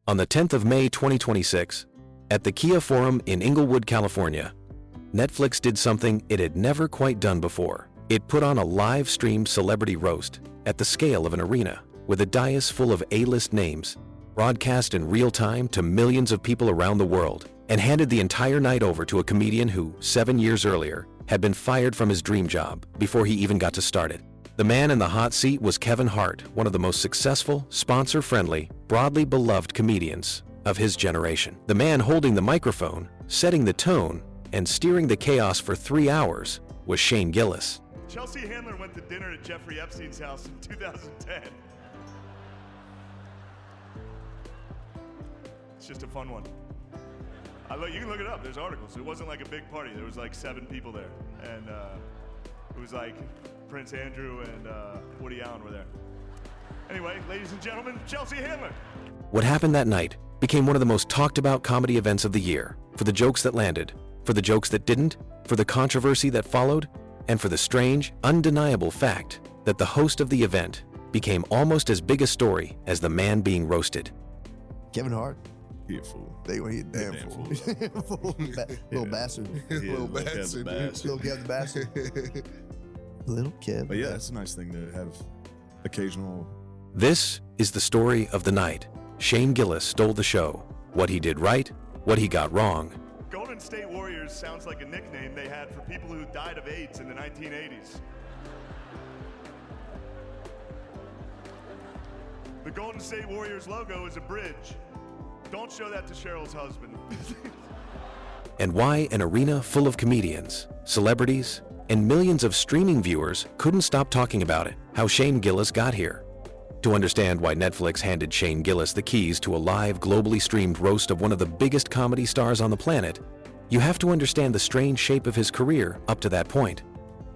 On the 10th of May 2026, at the Kia Forum in Inglewood, California, Netflix did something it had never quite done before. It put on a live-streamed celebrity roast at the scale of an arena, with a dais full of A-list names, broadcast in real time to millions of people around the world, and handed the entire night over to a comedian who, 7 years earlier, had been fired from his dream job before he even got to start it. The man in the hot seat was Kevin Hart, one of the most successful, sponsor-friendly, broadly beloved comedians of his generation. The man holding the microphone, setting the tone, and steering the chaos for 3 hours was Shane Gillis. Chelsea Handler went to dinner at Jeffrey Epstein's house in 2010. It's just a fun one. You can look it up, there's articles. It wasn't like a big party, there was like 7 people there. And it was like Prince Andrew and Woody Allen were there. Anyway, ladies and gentlemen, Chelsea Handler. What happened that night became one of the most talked about comedy events of the year, for the jokes that landed, for the jokes that didn't, for the controversy that followed, and for the strange, undeniable fact that the host of the event became almost as big a story as the man being roasted. Kevin Hart. He a fool. He a damn fool. Little bastard. Little bastard. Little Kev the bastard. Little Kev. But yeah, it's a nice thing to have occasional. This is the story of the night. Shane Gillis stole the show. What he did right, what he got wrong. Golden State Warriors sounds like a nickname they had for people who died of AIDS in the 1980s. The Golden State Warriors logo is a bridge. Don't show that to Cheryl's husband. And why an arena full of comedians, celebrities, and millions of streaming viewers couldn't stop talking about it. How Shane Gillis got here. To understand why Netflix handed Shane Gillis the keys to a live, globally streamed roast of one of the biggest comedy stars on the planet, you have to understand the strange shape of his career up to that point.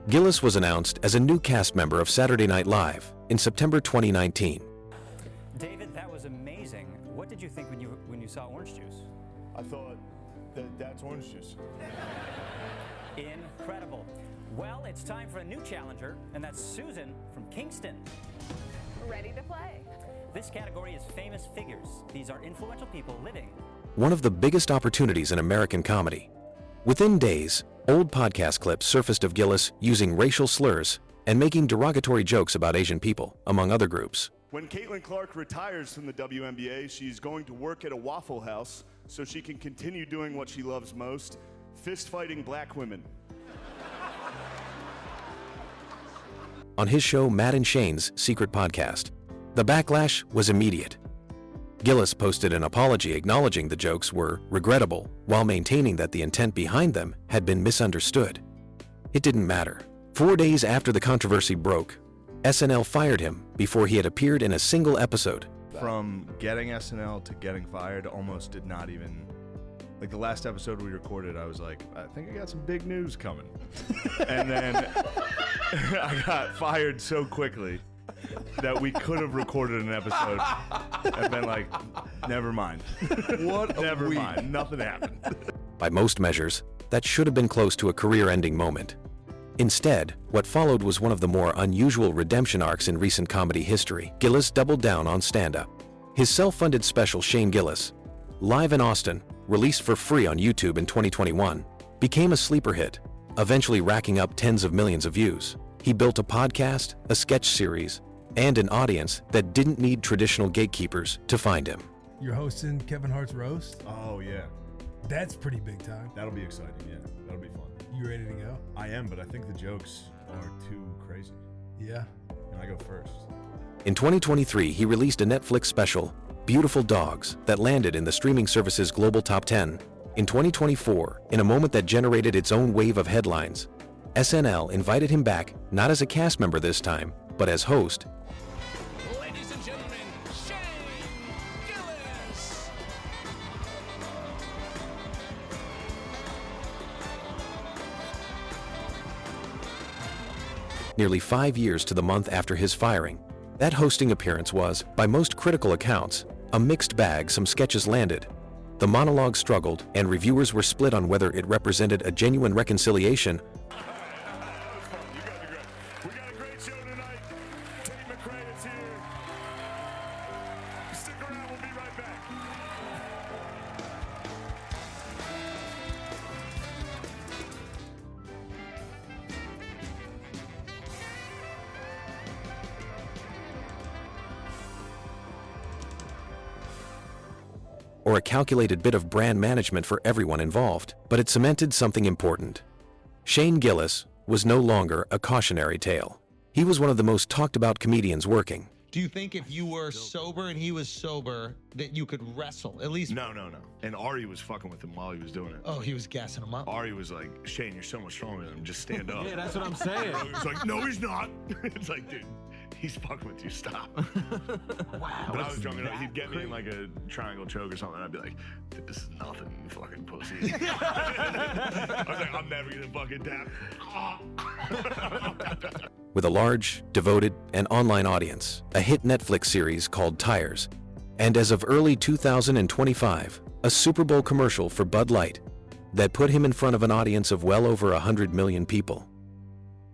Gillis was announced as a new cast member of Saturday Night Live in September 2019. David, that was amazing. What did you think when you saw Orange Juice? I thought that's orange juice. Incredible. Well, it's time for a new challenger, and that's Susan from Kingston. Ready to play. This category is famous figures. These are influential people living. One of the biggest opportunities in American comedy. Within days, old podcast clips surfaced of Gillis using racial slurs and making derogatory jokes about Asian people, among other groups. When Caitlin Clark retires from the WNBA, she's going to work at a Waffle House so she can continue doing what she loves most, fist-fighting black women. On his show Matt and Shane's Secret Podcast, the backlash was immediate. Gillis posted an apology acknowledging the jokes were regrettable while maintaining that the intent behind them had been misunderstood. It didn't matter. 4 days after the controversy broke, SNL fired him before he had appeared in a single episode. From getting SNL to getting fired almost did not even... Like the last episode we recorded, I was like, I think I got some big news coming. And then I got fired so quickly that we could have recorded an episode and been like, never mind. What? Never mind. Nothing happened. By most measures, that should have been close to a career-ending moment. Instead, what followed was one of the more unusual redemption arcs in recent comedy history. Gillis doubled down on stand-up. His self-funded special, Shane Gillis, live in Austin, released for free on YouTube in 2021, became a sleeper hit, eventually racking up tens of millions of views. He built a podcast, a sketch series, and an audience that didn't need traditional gatekeepers to find him. You're hosting Kevin Hart's roast? Oh yeah, That's pretty big time. that'll be exciting. Yeah, that'll be fun. You ready to go? I am, but I think the jokes are too crazy. Yeah. And I go first. In 2023, he released a Netflix special, Beautiful Dogs, that landed in the streaming service's global top 10. In 2024, in a moment that generated its own wave of headlines, SNL invited him back not as a cast member this time, but as host. Ladies and gentlemen, Shane Gillis. Nearly 5 years to the month after his firing, that hosting appearance was, by most critical accounts, a mixed bag. Some sketches landed. The monologue struggled, and reviewers were split on whether it represented a genuine reconciliation. That was fun. You guys are great. We got a great show tonight. Tate McRae is here. Stick around. We'll be right back. or a calculated bit of brand management for everyone involved, but it cemented something important. Shane Gillis was no longer a cautionary tale. He was one of the most talked about comedians working. Do you think if you were sober and he was sober that you could wrestle? At least. No. And Ari was fucking with him while he was doing it. Oh, he was gassing him up. Ari was like, Shane, you're so much stronger than him. Just stand up. Yeah, that's what I'm saying. He was like, no, he's not. It's like, dude, he's fucking with you. Stop. Wow. But I was drunk enough. He'd get me in like a triangle choke or something. And I'd be like, dude, this is nothing, you fucking pussy. I was like, I'm never gonna fucking tap. With a large, devoted, and online audience, a hit Netflix series called Tires, and as of early 2025, a Super Bowl commercial for Bud Light that put him in front of an audience of well over 100 million people.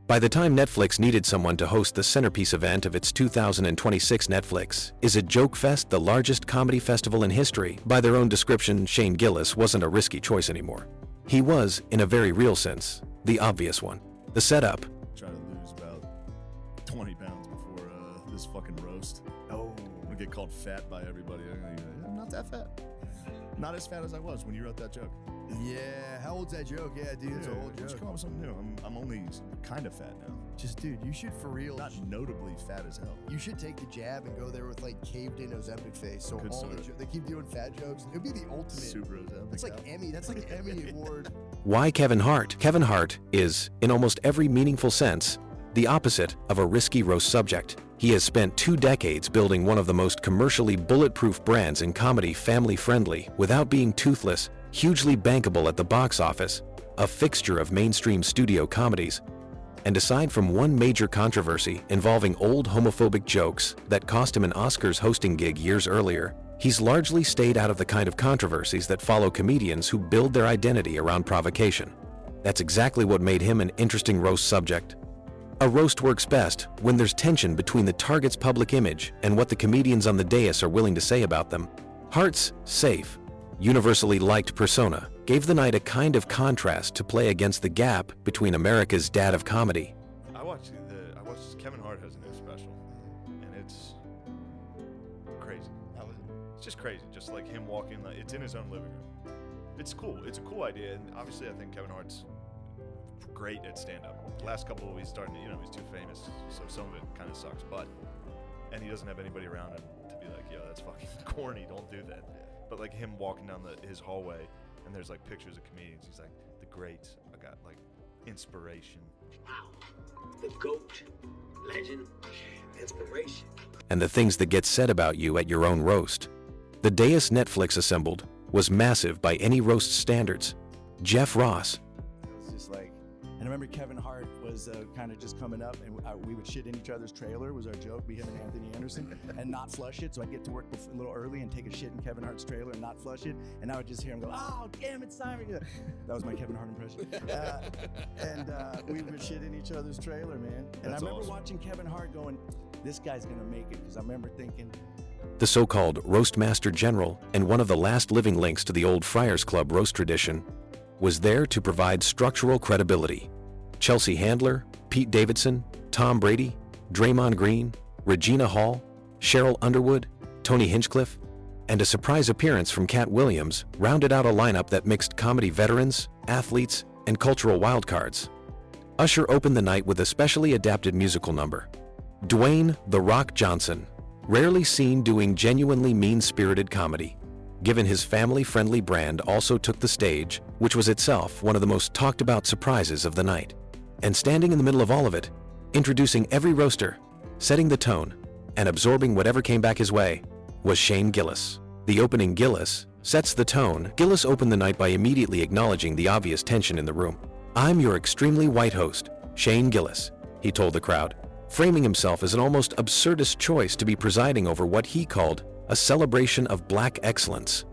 By the time Netflix needed someone to host the centerpiece event of its 2026 Netflix Is It Joke Fest, the largest comedy festival in history, by their own description, Shane Gillis wasn't a risky choice anymore. He was, in a very real sense, the obvious one. The setup, Try to lose about 20 pounds before this fucking roast. Oh. I'm gonna get called fat by everybody. I'm not that fat. Not as fat as I was when you wrote that joke. Yeah, how old's that joke? Yeah, dude, it's an old Just joke. come up with something new. I'm only kind of fat now. Just, dude, you should for real. Not notably fat as hell. You should take the jab and go there with like caved in Ozempic face. So Could all start. they keep doing fat jokes. It would be the ultimate. Super Ozempic. That's like Emmy. That's like Emmy award. why Kevin Hart? Kevin Hart is, in almost every meaningful sense, the opposite of a risky roast subject. He has spent 2 decades building one of the most commercially bulletproof brands in comedy, family-friendly, without being toothless, hugely bankable at the box office, a fixture of mainstream studio comedies. And aside from one major controversy involving old homophobic jokes that cost him an Oscars hosting gig years earlier, he's largely stayed out of the kind of controversies that follow comedians who build their identity around provocation. That's exactly what made him an interesting roast subject. A roast works best when there's tension between the target's public image and what the comedians on the dais are willing to say about them. Hart's safe, universally liked persona gave the night a kind of contrast to play against the gap between America's dad of comedy. I watched Kevin Hart has a new special, and it's crazy. It's just crazy. Just like him walking, it's in his own living room. It's cool. It's a cool idea, and obviously I think Kevin Hart's great at stand-up. The last couple of weeks starting to, he's too famous, so some of it kind of sucks, and he doesn't have anybody around him to be like, yo, that's fucking corny, don't do that. But like him walking down his hallway, and there's like pictures of comedians, he's like, the greats, I got like inspiration. Wow, the GOAT, legend, inspiration. And the things that get said about you at your own roast. The dais Netflix assembled was massive by any roast standards. Jeff Ross, It was just like, and I remember Kevin Hart was kind of just coming up, and we would shit in each other's trailer was our joke, be him and Anthony Anderson, and not flush it. So I'd get to work a little early and take a shit in Kevin Hart's trailer and not flush it, and I would just hear him go, "Oh, damn it, Simon!" That was my Kevin Hart impression. We would shit in each other's trailer, man. And That's I remember awesome. watching Kevin Hart going, "This guy's gonna make it," because I remember thinking, the so-called Roastmaster General and one of the last living links to the old Friars Club roast tradition, was there to provide structural credibility. Chelsea Handler, Pete Davidson, Tom Brady, Draymond Green, Regina Hall, Cheryl Underwood, Tony Hinchcliffe, and a surprise appearance from Cat Williams rounded out a lineup that mixed comedy veterans, athletes, and cultural wildcards. Usher opened the night with a specially adapted musical number. Dwayne "The Rock" Johnson, rarely seen doing genuinely mean-spirited comedy, given his family-friendly brand, also took the stage, which was itself one of the most talked-about surprises of the night. And standing in the middle of all of it, introducing every roaster, setting the tone, and absorbing whatever came back his way, was Shane Gillis. The opening Gillis sets the tone. Gillis opened the night by immediately acknowledging the obvious tension in the room. "I'm your extremely white host, Shane Gillis," he told the crowd, framing himself as an almost absurdist choice to be presiding over what he called a celebration of black excellence.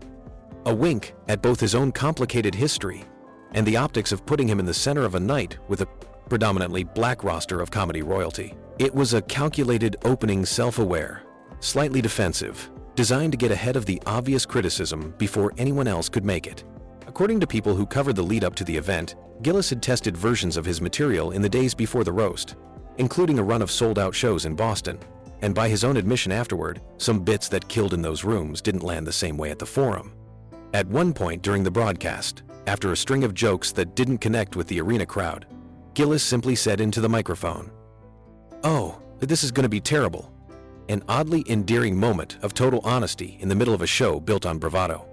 A wink at both his own complicated history and the optics of putting him in the center of a night with a predominantly black roster of comedy royalty. It was a calculated opening, self-aware, slightly defensive, designed to get ahead of the obvious criticism before anyone else could make it. According to people who covered the lead-up to the event, Gillis had tested versions of his material in the days before the roast, including a run of sold-out shows in Boston. And by his own admission afterward, some bits that killed in those rooms didn't land the same way at the Forum. At one point during the broadcast, after a string of jokes that didn't connect with the arena crowd, Gillis simply said into the microphone, "Oh, this is going to be terrible." An oddly endearing moment of total honesty in the middle of a show built on bravado.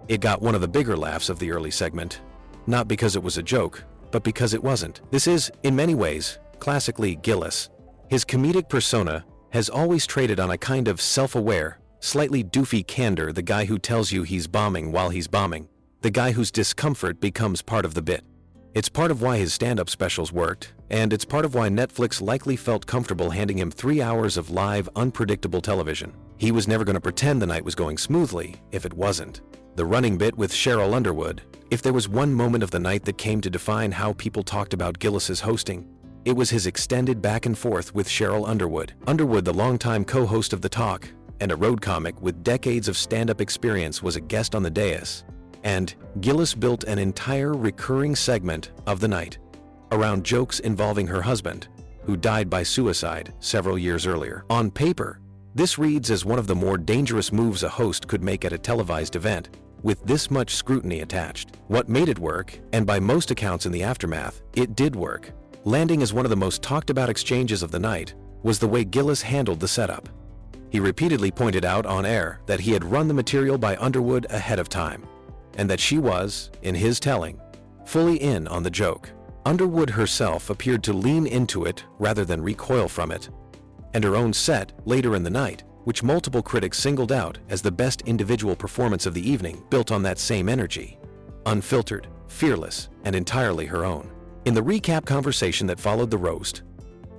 It got one of the bigger laughs of the early segment, not because it was a joke, but because it wasn't. This is, in many ways, classically Gillis. His comedic persona has always traded on a kind of self-aware, slightly doofy candor, the guy who tells you he's bombing while he's bombing, the guy whose discomfort becomes part of the bit. It's part of why his stand-up specials worked, and it's part of why Netflix likely felt comfortable handing him 3 hours of live, unpredictable television. He was never going to pretend the night was going smoothly if it wasn't. The running bit with Cheryl Underwood, if there was one moment of the night that came to define how people talked about Gillis's hosting, it was his extended back and forth with Cheryl Underwood. Underwood, the longtime co-host of The Talk and a road comic with decades of stand-up experience, was a guest on the dais, and Gillis built an entire recurring segment of the night around jokes involving her husband, who died by suicide several years earlier. On paper, this reads as one of the more dangerous moves a host could make at a televised event, with this much scrutiny attached. What made it work, and by most accounts in the aftermath, it did work, landing as one of the most talked about exchanges of the night, was the way Gillis handled the setup. He repeatedly pointed out on air that he had run the material by Underwood ahead of time, and that she was, in his telling, fully in on the joke. Underwood herself appeared to lean into it rather than recoil from it, and her own set later in the night, which multiple critics singled out as the best individual performance of the evening, built on that same energy. Unfiltered, fearless, and entirely her own. In the recap conversation that followed the roast,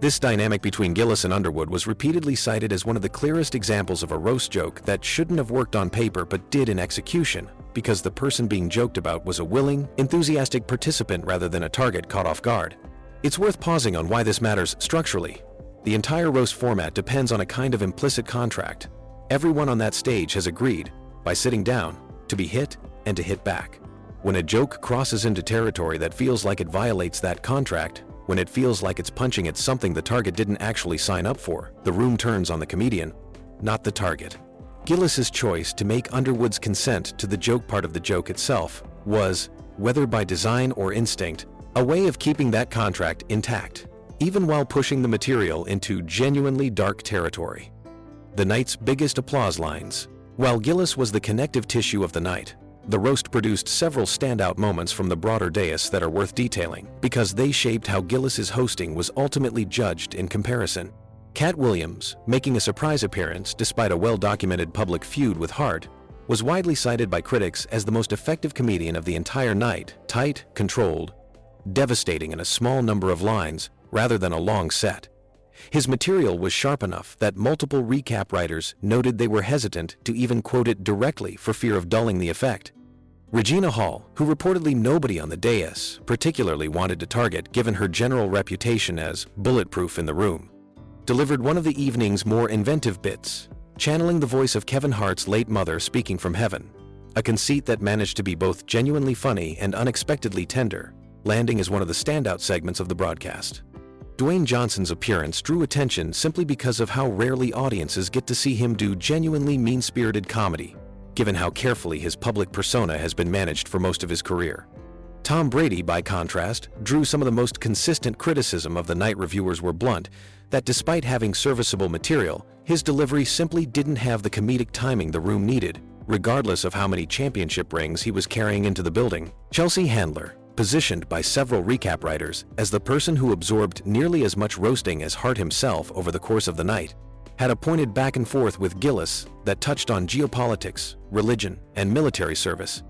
this dynamic between Gillis and Underwood was repeatedly cited as one of the clearest examples of a roast joke that shouldn't have worked on paper but did in execution, because the person being joked about was a willing, enthusiastic participant rather than a target caught off guard. It's worth pausing on why this matters structurally. The entire roast format depends on a kind of implicit contract. Everyone on that stage has agreed, by sitting down, to be hit and to hit back. When a joke crosses into territory that feels like it violates that contract, when it feels like it's punching at something the target didn't actually sign up for, the room turns on the comedian, not the target. Gillis's choice to make Underwood's consent to the joke part of the joke itself was, whether by design or instinct, a way of keeping that contract intact, even while pushing the material into genuinely dark territory. The night's biggest applause lines. While Gillis was the connective tissue of the night, the roast produced several standout moments from the broader dais that are worth detailing, because they shaped how Gillis's hosting was ultimately judged in comparison. Cat Williams, making a surprise appearance despite a well-documented public feud with Hart, was widely cited by critics as the most effective comedian of the entire night, tight, controlled, devastating in a small number of lines rather than a long set. His material was sharp enough that multiple recap writers noted they were hesitant to even quote it directly for fear of dulling the effect. Regina Hall, who reportedly nobody on the dais particularly wanted to target given her general reputation as bulletproof in the room, delivered one of the evening's more inventive bits, channeling the voice of Kevin Hart's late mother speaking from heaven, a conceit that managed to be both genuinely funny and unexpectedly tender, landing as one of the standout segments of the broadcast. Dwayne Johnson's appearance drew attention simply because of how rarely audiences get to see him do genuinely mean-spirited comedy, given how carefully his public persona has been managed for most of his career. Tom Brady, by contrast, drew some of the most consistent criticism of the night. Reviewers were blunt that despite having serviceable material, his delivery simply didn't have the comedic timing the room needed, regardless of how many championship rings he was carrying into the building. Chelsea Handler, positioned by several recap writers as the person who absorbed nearly as much roasting as Hart himself over the course of the night, had a pointed back and forth with Gillis that touched on geopolitics, religion, and military service,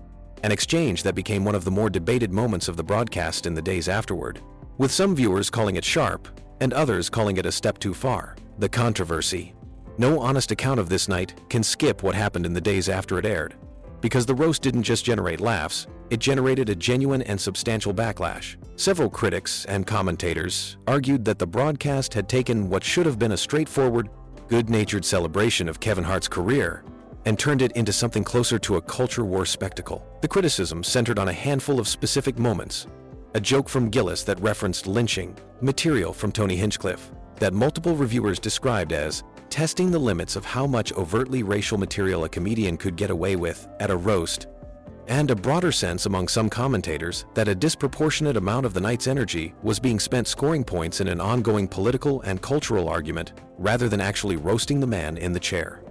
an exchange that became one of the more debated moments of the broadcast in the days afterward, with some viewers calling it sharp and others calling it a step too far. The controversy. No honest account of this night can skip what happened in the days after it aired, because the roast didn't just generate laughs, it generated a genuine and substantial backlash. Several critics and commentators argued that the broadcast had taken what should have been a straightforward, good-natured celebration of Kevin Hart's career and turned it into something closer to a culture war spectacle. The criticism centered on a handful of specific moments: a joke from Gillis that referenced lynching, material from Tony Hinchcliffe that multiple reviewers described as testing the limits of how much overtly racial material a comedian could get away with at a roast, and a broader sense among some commentators that a disproportionate amount of the night's energy was being spent scoring points in an ongoing political and cultural argument rather than actually roasting the man in the chair.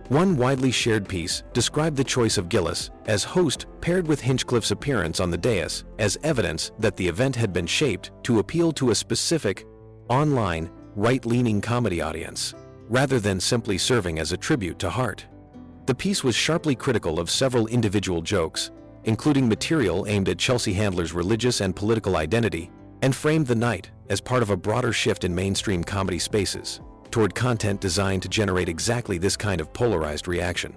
One widely shared piece described the choice of Gillis as host paired with Hinchcliffe's appearance on the dais as evidence that the event had been shaped to appeal to a specific, online, right-leaning comedy audience, rather than simply serving as a tribute to Hart. The piece was sharply critical of several individual jokes, including material aimed at Chelsea Handler's religious and political identity, and framed the night as part of a broader shift in mainstream comedy spaces toward content designed to generate exactly this kind of polarized reaction.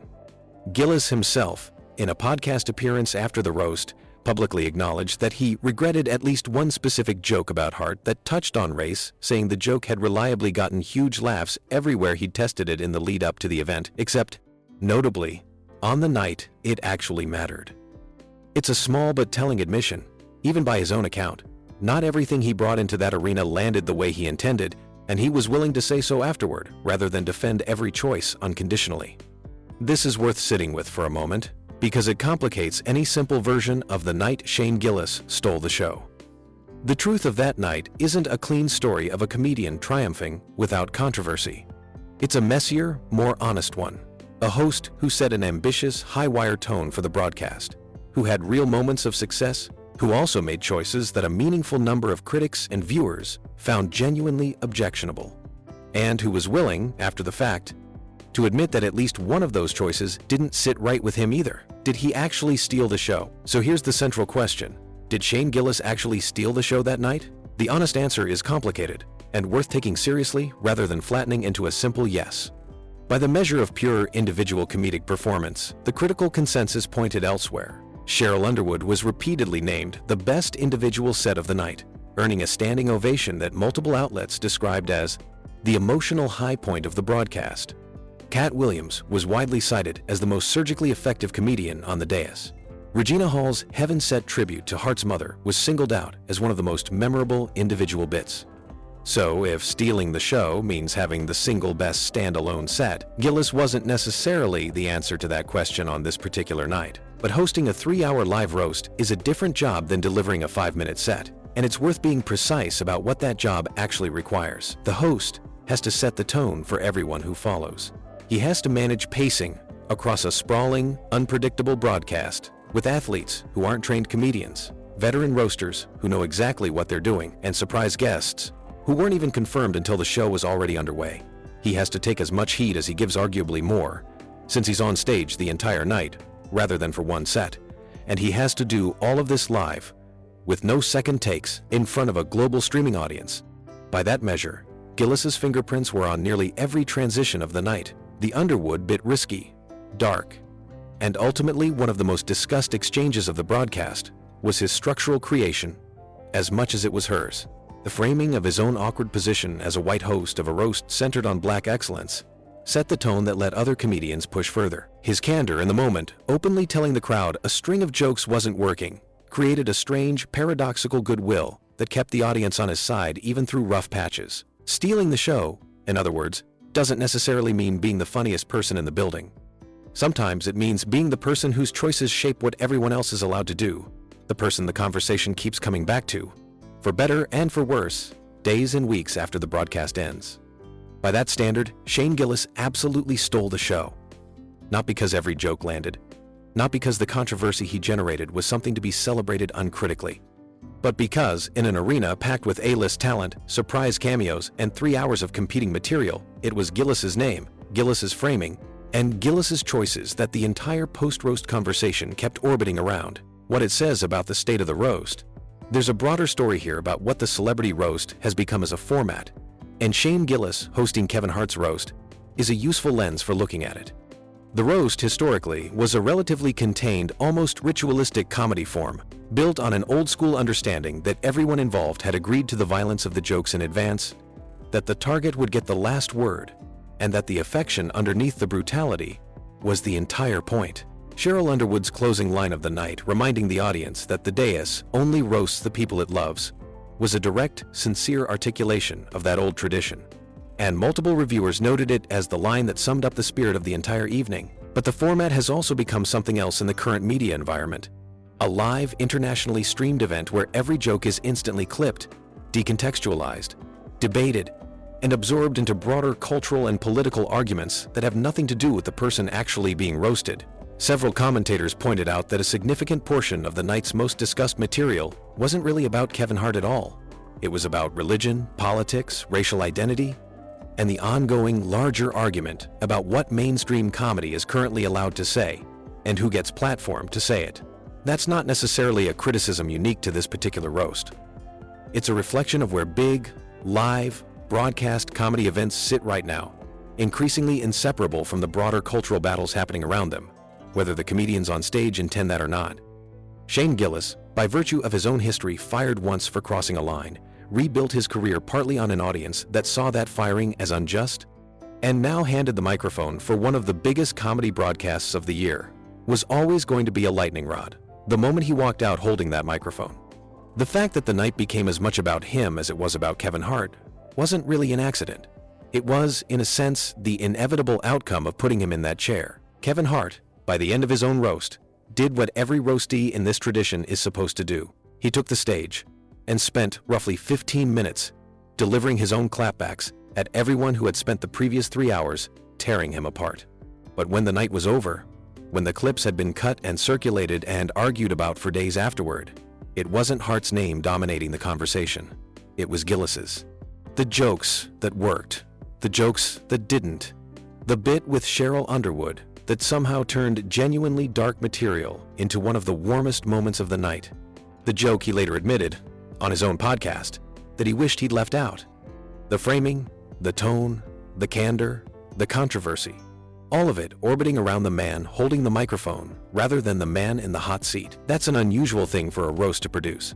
Gillis himself, in a podcast appearance after the roast, publicly acknowledged that he regretted at least one specific joke about Hart that touched on race, saying the joke had reliably gotten huge laughs everywhere he'd tested it in the lead up to the event, except, notably, on the night it actually mattered. It's a small but telling admission, even by his own account. Not everything he brought into that arena landed the way he intended, and he was willing to say so afterward, rather than defend every choice unconditionally. This is worth sitting with for a moment, because it complicates any simple version of the night Shane Gillis stole the show. The truth of that night isn't a clean story of a comedian triumphing without controversy. It's a messier, more honest one. A host who set an ambitious, high-wire tone for the broadcast, who had real moments of success, who also made choices that a meaningful number of critics and viewers found genuinely objectionable, and who was willing, after the fact, to admit that at least one of those choices didn't sit right with him either. Did he actually steal the show? So here's the central question. Did Shane Gillis actually steal the show that night? The honest answer is complicated and worth taking seriously rather than flattening into a simple yes. By the measure of pure individual comedic performance, the critical consensus pointed elsewhere. Cheryl Underwood was repeatedly named the best individual set of the night, earning a standing ovation that multiple outlets described as the emotional high point of the broadcast. Cat Williams was widely cited as the most surgically effective comedian on the dais. Regina Hall's heaven-set tribute to Hart's mother was singled out as one of the most memorable individual bits. So, if stealing the show means having the single best standalone set, Gillis wasn't necessarily the answer to that question on this particular night. But hosting a 3-hour live roast is a different job than delivering a 5-minute set, and it's worth being precise about what that job actually requires. The host has to set the tone for everyone who follows. He has to manage pacing across a sprawling, unpredictable broadcast with athletes who aren't trained comedians, veteran roasters who know exactly what they're doing, and surprise guests who weren't even confirmed until the show was already underway. He has to take as much heat as he gives, arguably more, since he's on stage the entire night, rather than for one set. And he has to do all of this live, with no second takes, in front of a global streaming audience. By that measure, Gillis's fingerprints were on nearly every transition of the night. The Underwood bit risky, dark, and ultimately one of the most discussed exchanges of the broadcast was his structural creation, as much as it was hers. The framing of his own awkward position as a white host of a roast centered on black excellence set the tone that let other comedians push further. His candor in the moment, openly telling the crowd a string of jokes wasn't working, created a strange, paradoxical goodwill that kept the audience on his side even through rough patches. Stealing the show, in other words, doesn't necessarily mean being the funniest person in the building. Sometimes it means being the person whose choices shape what everyone else is allowed to do, the person the conversation keeps coming back to, for better and for worse, days and weeks after the broadcast ends. By that standard, Shane Gillis absolutely stole the show. Not because every joke landed, not because the controversy he generated was something to be celebrated uncritically, but because, in an arena packed with A-list talent, surprise cameos, and 3 hours of competing material, it was Gillis's name, Gillis's framing, and Gillis's choices that the entire post-roast conversation kept orbiting around. What it says about the state of the roast. There's a broader story here about what the celebrity roast has become as a format, and Shane Gillis hosting Kevin Hart's roast is a useful lens for looking at it. The roast, historically, was a relatively contained, almost ritualistic comedy form, built on an old-school understanding that everyone involved had agreed to the violence of the jokes in advance, that the target would get the last word, and that the affection underneath the brutality was the entire point. Cheryl Underwood's closing line of the night, reminding the audience that the dais only roasts the people it loves, was a direct, sincere articulation of that old tradition. And multiple reviewers noted it as the line that summed up the spirit of the entire evening. But the format has also become something else in the current media environment. A live, internationally streamed event where every joke is instantly clipped, decontextualized, debated, and absorbed into broader cultural and political arguments that have nothing to do with the person actually being roasted. Several commentators pointed out that a significant portion of the night's most discussed material wasn't really about Kevin Hart at all. It was about religion, politics, racial identity, and the ongoing larger argument about what mainstream comedy is currently allowed to say and who gets platformed to say it. That's not necessarily a criticism unique to this particular roast. It's a reflection of where big, live, broadcast comedy events sit right now, increasingly inseparable from the broader cultural battles happening around them, whether the comedians on stage intend that or not. Shane Gillis, by virtue of his own history fired once for crossing a line, rebuilt his career partly on an audience that saw that firing as unjust, and now handed the microphone for one of the biggest comedy broadcasts of the year, was always going to be a lightning rod the moment he walked out holding that microphone. The fact that the night became as much about him as it was about Kevin Hart wasn't really an accident. It was, in a sense, the inevitable outcome of putting him in that chair. Kevin Hart, by the end of his own roast, did what every roastee in this tradition is supposed to do. He took the stage and spent roughly 15 minutes delivering his own clapbacks at everyone who had spent the previous 3 hours tearing him apart. But when the night was over, when the clips had been cut and circulated and argued about for days afterward, it wasn't Hart's name dominating the conversation. It was Gillis's. The jokes that worked, the jokes that didn't, the bit with Cheryl Underwood that somehow turned genuinely dark material into one of the warmest moments of the night. The joke he later admitted, on his own podcast, that he wished he'd left out. The framing, the tone, the candor, the controversy, all of it orbiting around the man holding the microphone rather than the man in the hot seat. That's an unusual thing for a roast to produce.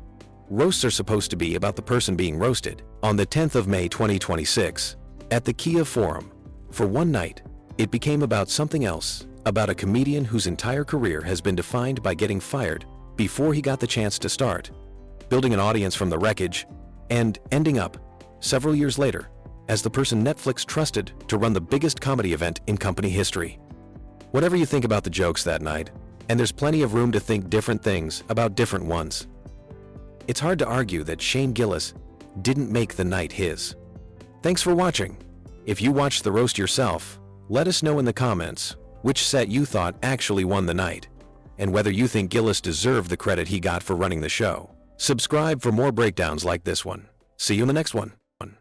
Roasts are supposed to be about the person being roasted. On the 10th of May 2026, at the Kia Forum, for one night, it became about something else, about a comedian whose entire career has been defined by getting fired before he got the chance to start, building an audience from the wreckage, and ending up, several years later, as the person Netflix trusted to run the biggest comedy event in company history. Whatever you think about the jokes that night, and there's plenty of room to think different things about different ones, it's hard to argue that Shane Gillis didn't make the night his. Thanks for watching. If you watched the roast yourself, let us know in the comments which set you thought actually won the night, and whether you think Gillis deserved the credit he got for running the show. Subscribe for more breakdowns like this one. See you in the next one.